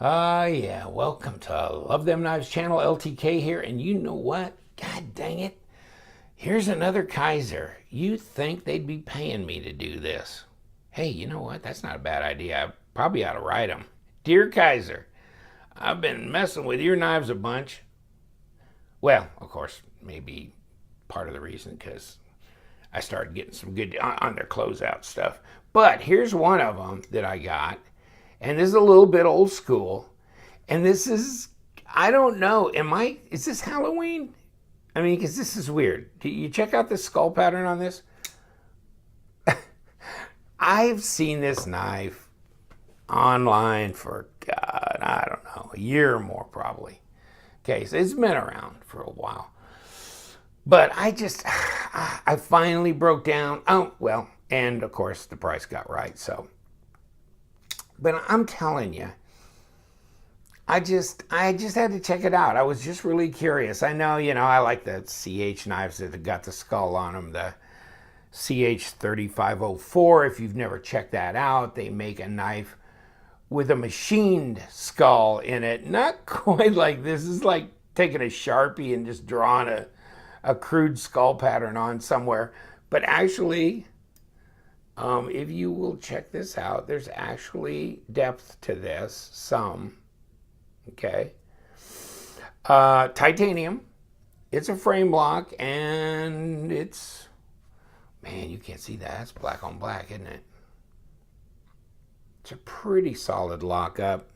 Yeah, welcome to Love Them Knives channel, LTK here, and you know what? God dang it. Here's another Kizer. You think they'd be paying me to do this? Hey, you know what? That's not a bad idea. I probably ought to write them. Dear Kizer, I've been messing with your knives a bunch. Well, of course, maybe part of the reason because I started getting some good on their closeout stuff. But here's one of them that I got. And this is a little bit old school. And this is, I don't know, is this Halloween? I mean, because this is weird. Do you check out the skull pattern on this? I've seen this knife online for, God, I don't know, a year or more probably. Okay, so it's been around for a while. But I finally broke down. Oh, well, and of course the price got right, so. But I'm telling you, I just had to check it out. I was just really curious. I know, I like the CH knives that have got the skull on them, the CH3504. If you've never checked that out, they make a knife with a machined skull in it. Not quite like this. This is like taking a Sharpie and just drawing a crude skull pattern on somewhere. But actually, if you will check this out, there's actually depth to this, some, okay. Titanium, it's a frame block, and it's, man, you can't see that, it's black on black, isn't it? It's a pretty solid lockup,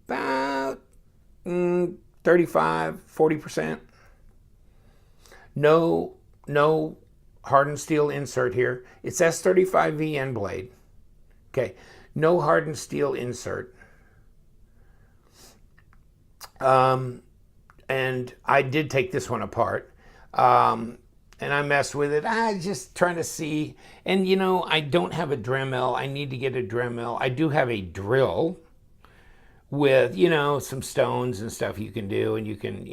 about 35–40%. No hardened steel insert here. It's S35V end blade. Okay, no hardened steel insert. And I did take this one apart. And I messed with it. I just trying to see. And I don't have a Dremel. I need to get a Dremel. I do have a drill with, some stones and stuff you can do, and you can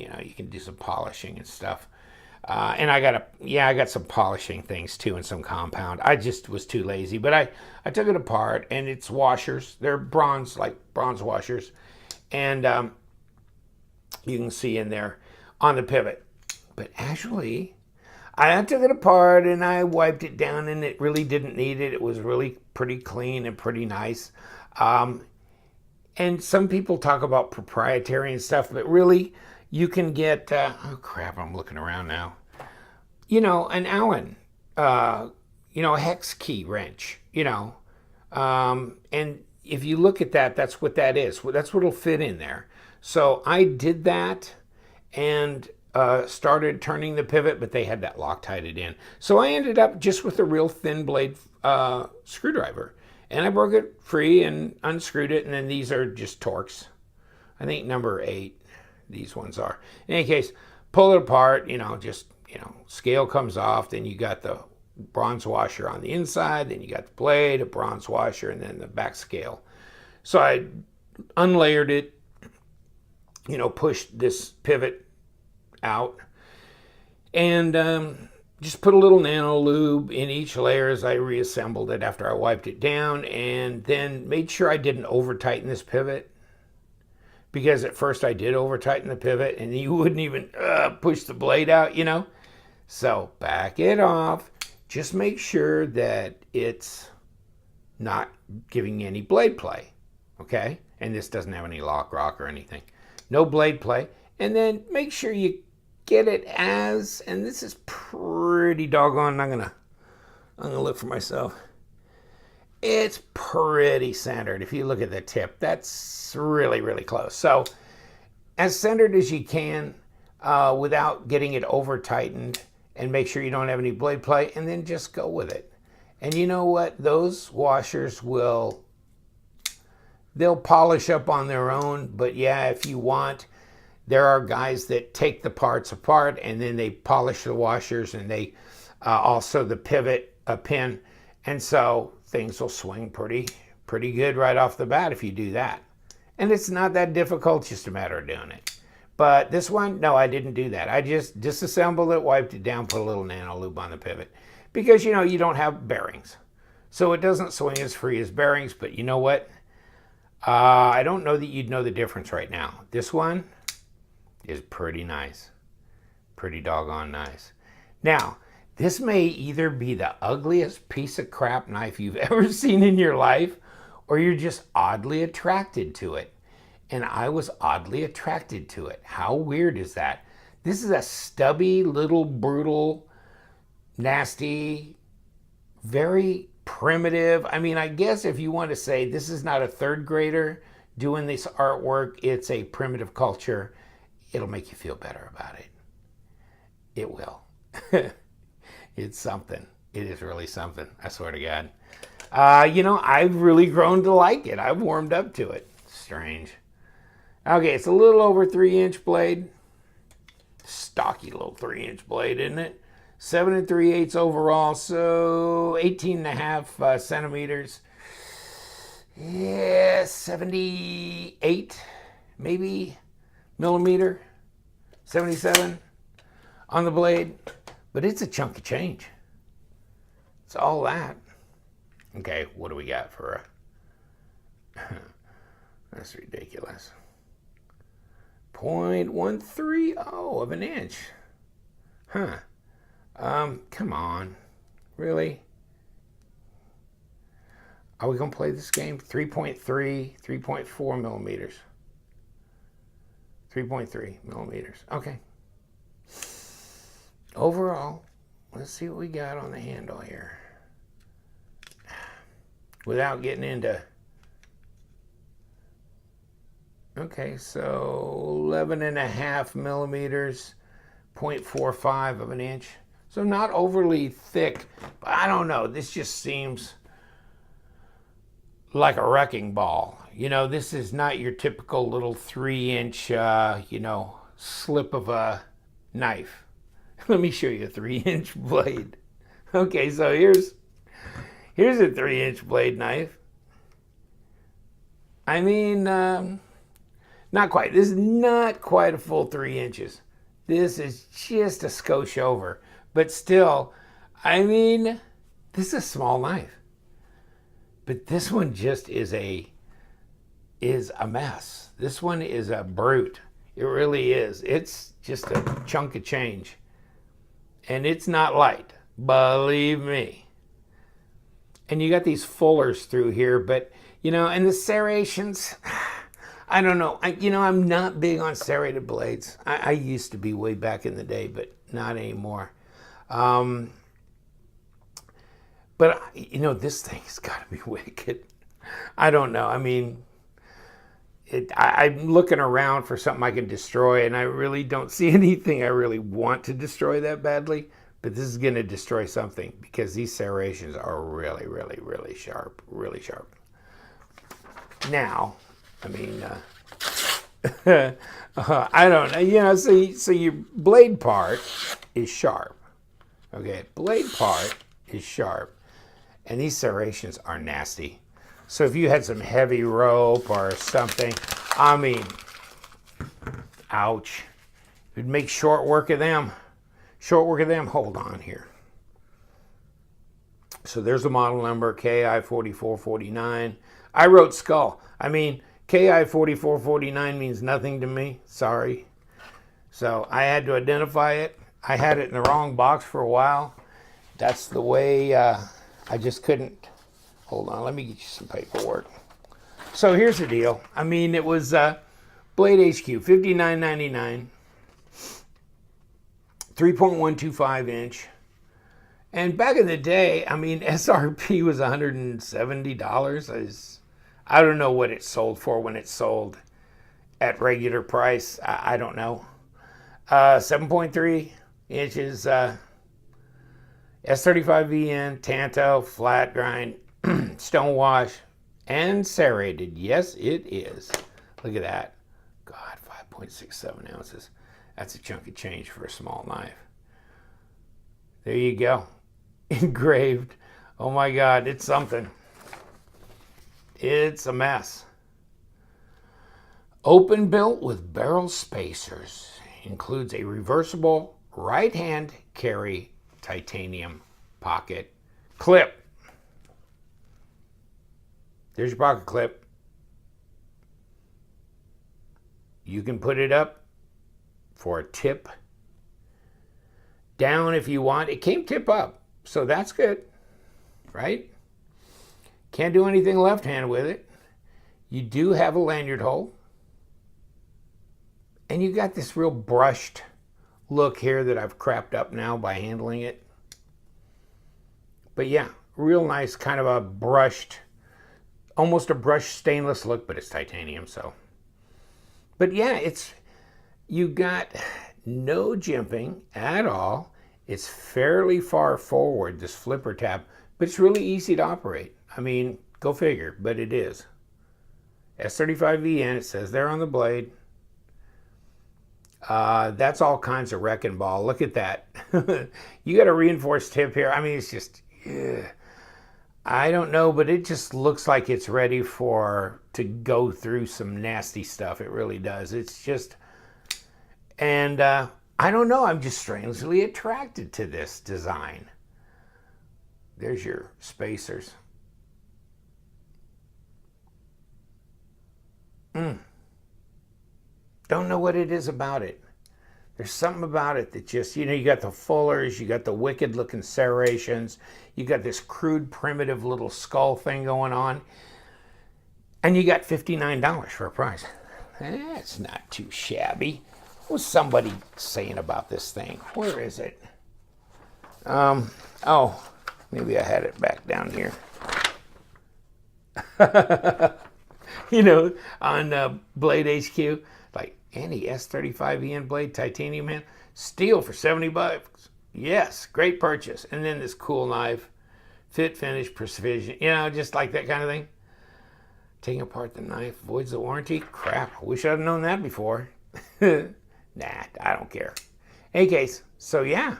do some polishing and stuff. And I got some polishing things too and some compound. I just was too lazy, but I took it apart, and it's washers. They're bronze washers. And you can see in there on the pivot. But actually, I took it apart and I wiped it down, and it really didn't need it. It was really pretty clean and pretty nice. And some people talk about proprietary and stuff, but really, you can get, oh crap, I'm looking around now. An Allen, a hex key wrench, and if you look at that, that's what that is. That's what will fit in there. So I did that and started turning the pivot, but they had that Loctited in. So I ended up just with a real thin blade screwdriver, and I broke it free and unscrewed it, and then these are just Torx. I think number 8. These ones are. In any case, pull it apart, scale comes off, then you got the bronze washer on the inside, then you got the blade, a bronze washer, and then the back scale. So I unlayered it, pushed this pivot out, and just put a little nano lube in each layer as I reassembled it after I wiped it down, and then made sure I didn't over tighten this pivot. Because at first I did over tighten the pivot, and you wouldn't even push the blade out, So back it off. Just make sure that it's not giving any blade play, okay? And this doesn't have any lock rock or anything. No blade play. And then make sure you get it as, and this is pretty doggone, I'm gonna look for myself. It's pretty centered. If you look at the tip, that's really, really close. So as centered as you can without getting it over tightened, and make sure you don't have any blade play, and then just go with it. And you know what? Those washers they'll polish up on their own, but yeah, if you want, there are guys that take the parts apart and then they polish the washers, and they also the pivot pin, and so things will swing pretty good right off the bat if you do that. And it's not that difficult, it's just a matter of doing it. But this one, no, I didn't do that. I just disassembled it, wiped it down, put a little nano lube on the pivot. Because, you don't have bearings. So it doesn't swing as free as bearings, but you know what? I don't know that you'd know the difference right now. This one is pretty nice. Pretty doggone nice. Now, this may either be the ugliest piece of crap knife you've ever seen in your life, or you're just oddly attracted to it. And I was oddly attracted to it. How weird is that? This is a stubby, little, brutal, nasty, very primitive. I mean, I guess if you want to say this is not a third grader doing this artwork, it's a primitive culture, it'll make you feel better about it. It will. It's something. It is really something. I swear to God. You know, I've really grown to like it. I've warmed up to it. Strange. Okay, it's a little over 3-inch blade. Stocky little 3-inch blade, isn't it? 7 3/8 overall, so 18.5 centimeters. Yeah, 78 maybe millimeter, 77 on the blade, but it's a chunk of change. It's all that. Okay, what do we got for a... That's ridiculous. 0.130 of an inch. Huh. Come on. Really? Are we going to play this game? 3.3, 3.4 millimeters. 3.3 millimeters. Okay. Overall, let's see what we got on the handle here. Without getting into... Okay, so 11.5 millimeters, 0.45 of an inch. So not overly thick, but I don't know. This just seems like a wrecking ball. You know, this is not your typical little 3-inch, you know, slip of a knife. Let me show you a 3-inch blade. Okay, so here's a 3-inch blade knife. I mean, not quite. This is not quite a full 3 inches. This is just a skosh over. But still, I mean, this is a small knife. But this one just is a mess. This one is a brute. It really is. It's just a chunk of change. And it's not light, believe me. And you got these fullers through here, but, you know, and the serrations, I don't know. I'm not big on serrated blades. I used to be way back in the day, but not anymore. But, you know, this thing's got to be wicked. I don't know. I mean, I'm looking around for something I can destroy, and I really don't see anything I really want to destroy that badly. But this is going to destroy something because these serrations are really, really, really sharp. Really sharp. Now, I mean, I don't know. You know, so your blade part is sharp. Okay, blade part is sharp. And these serrations are nasty. So if you had some heavy rope or something, I mean, ouch. It'd make short work of them. Short work of them. Hold on here. So there's the model number, Ki4449. I wrote Skull. I mean, Ki4449 means nothing to me. Sorry. So I had to identify it. I had it in the wrong box for a while. That's the way I just couldn't. Hold on, let me get you some paperwork. So here's the deal. I mean, it was Blade HQ, $59.99, 3.125 inch. And back in the day, I mean, SRP was $170. I don't know what it sold for when it sold at regular price. I don't know. 7.3 inches, S35VN, Tanto, flat grind, stone wash, and serrated. Yes, it is. Look at that. God, 5.67 ounces. That's a chunk of change for a small knife. There you go. Engraved. Oh my God, it's something. It's a mess. Open built with barrel spacers. Includes a reversible right hand carry titanium pocket clip. There's your pocket clip. You can put it up for a tip, down if you want. It came tip up, so that's good, right? Can't do anything left-hand with it. You do have a lanyard hole. And you got this real brushed look here that I've crapped up now by handling it. But yeah, real nice, kind of a brushed, almost a brushed stainless look, but it's titanium, so. But yeah, you got no jimping at all. It's fairly far forward, this flipper tab, but it's really easy to operate. I mean, go figure, but it is. S35VN, it says there on the blade. That's all kinds of wrecking ball. Look at that. You got a reinforced tip here. I mean, it's just, I don't know, but it just looks like it's ready to go through some nasty stuff. It really does. It's just, and I don't know. I'm just strangely attracted to this design. There's your spacers. Don't know what it is about it. There's something about it that just, you got the fullers, you got the wicked looking serrations, you got this crude primitive little skull thing going on, and you got $59 for a price. That's not too shabby. What was somebody saying about this thing? Where is it? Oh, maybe I had it back down here. On Blade HQ, like, any S35EN blade, titanium hand, steel for $70. Yes, great purchase. And then this cool knife, fit, finish, precision, just like that kind of thing. Taking apart the knife voids the warranty. Crap, I wish I'd have known that before. Nah, I don't care. Any case, so yeah.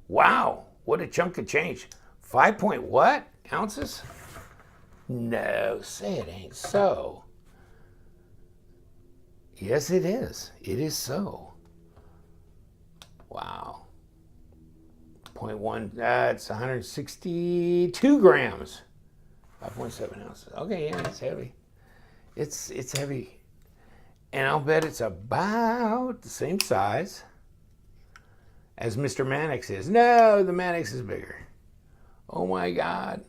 Wow, what a chunk of change. 5 point what ounces? No, say it ain't so. Yes, it is. It is so. Wow. 0.1, that's 162 grams. 5.7 ounces. Okay, yeah, it's heavy. It's heavy. And I'll bet it's about the same size as Mr. Mannix is. No, the Mannix is bigger. Oh my God.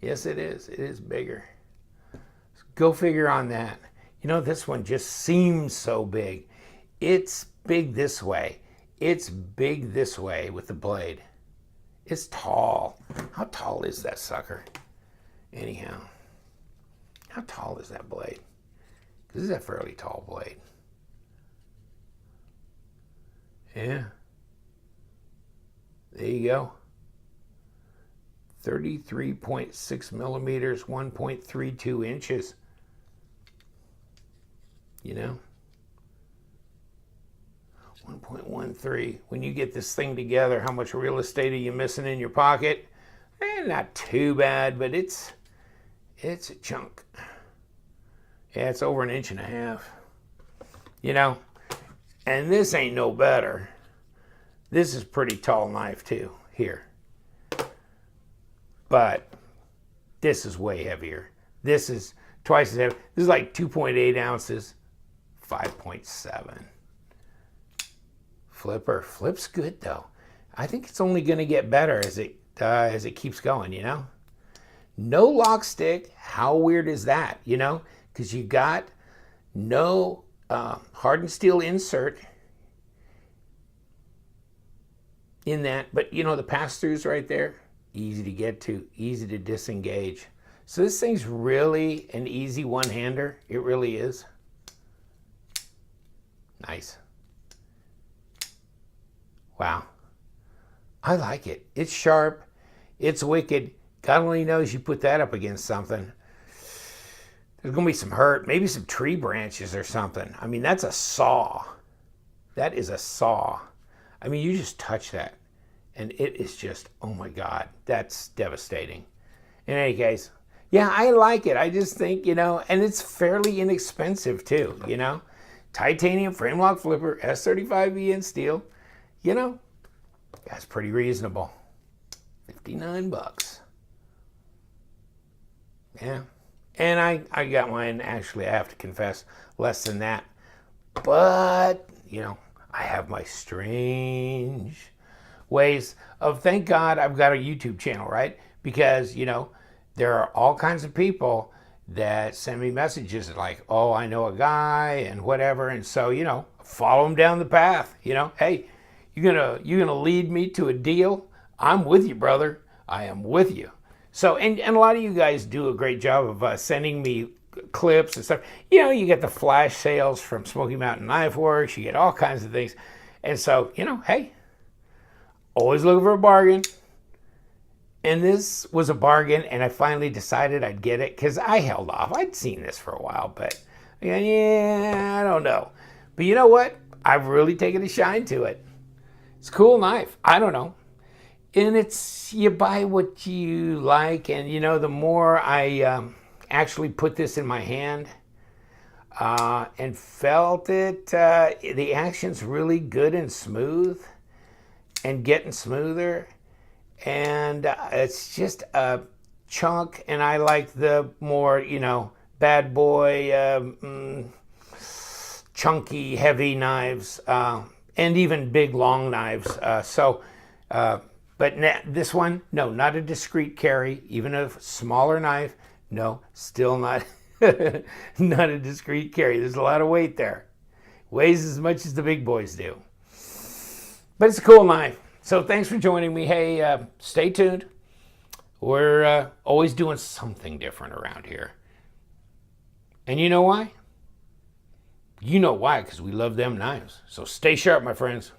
Yes, it is. It is bigger. Go figure on that. This one just seems so big. It's big this way. It's big this way with the blade. It's tall. How tall is that sucker? Anyhow, how tall is that blade? This is a fairly tall blade. Yeah. There you go. 33.6 millimeters, 1.32 inches. 1.13. When you get this thing together, how much real estate are you missing in your pocket? Not too bad, but it's a chunk. Yeah, it's over 1.5 inches. And this ain't no better. This is a pretty tall knife too, here. But this is way heavier. This is twice as heavy. This is like 2.8 ounces, 5.7. Flipper. Flip's good though. I think it's only going to get better as it keeps going, No lock stick. How weird is that, Because you got no hardened steel insert in that. But, the pass-throughs right there, easy to get to, easy to disengage. So this thing's really an easy one-hander. It really is. Nice. Wow. I like it. It's sharp. It's wicked. God only knows you put that up against something. There's going to be some hurt. Maybe some tree branches or something. I mean, that's a saw. That is a saw. I mean, you just touch that. And it is just, oh my God, that's devastating. In any case, yeah, I like it. I just think, and it's fairly inexpensive too, Titanium frame lock flipper, S35EN steel, that's pretty reasonable. $59. Yeah. And I got mine, actually, I have to confess, less than that. But, you know, I have my strange ways of, thank God I've got a YouTube channel, right? Because, you know, there are all kinds of people that send me messages like, oh, I know a guy and whatever. And so, you know, follow him down the path. You know, hey, you're gonna lead me to a deal? I'm with you, brother. I am with you. So, and a lot of you guys do a great job of sending me clips and stuff. You know, you get the flash sales from Smoky Mountain Knife Works. You get all kinds of things. And so, you know, hey, always looking for a bargain. And this was a bargain, and I finally decided I'd get it because I held off. I'd seen this for a while, but yeah, I don't know. But you know what? I've really taken a shine to it. It's a cool knife. I don't know. And it's, you buy what you like, and you know, the more I actually put this in my hand and felt it, the action's really good and smooth and getting smoother. And it's just a chunk, and I like the more, you know, bad boy, chunky, heavy knives, and even big, long knives. But this one, no, not a discreet carry, even a smaller knife, no, still not, not a discreet carry. There's a lot of weight there. Weighs as much as the big boys do. But it's a cool knife. So thanks for joining me. Hey, stay tuned. We're always doing something different around here. And you know why? You know why, because we love them knives. So stay sharp, my friends.